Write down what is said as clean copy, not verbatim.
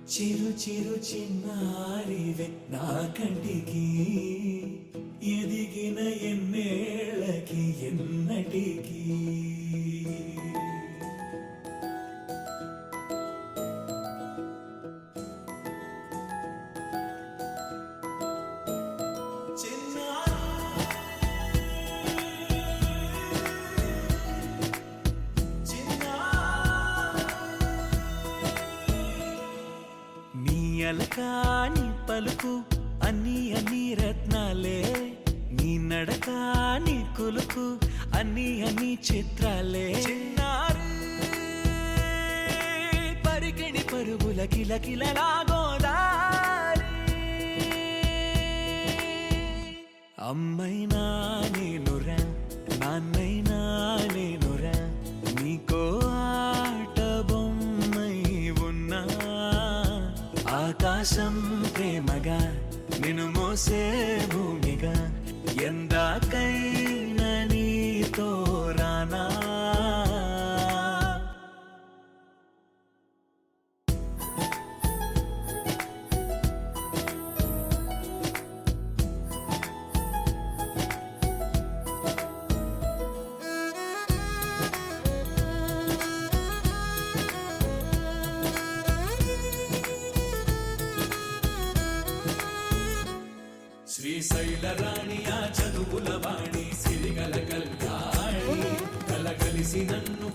చిరు చిరు చిన్నారివే నా కంటికి ఎదిగిన ఎన్నేళ్ళకి ఎన్నటికి అలకాని పలుకు అన్ని అన్ని రత్నాలే నీ నడక నీ కులుకు అన్ని అన్ని చిత్రాలే చిన్నారు పరికిణి పరుగుల కిలకిలలా గోదారి అమ్మైనా నేనురా నాన్నైనా నేనురా నీకో ఆట బొమ్మై ఉన్నా ఆకాశం ప్రేమగా నిన్ను మోసే భూమిగా ఎందాకైనా నీతో రానా శ్రీశైల రాణియా చదువుల వాణి సిరిగల కల్యాణి కలగలిసి నన్ను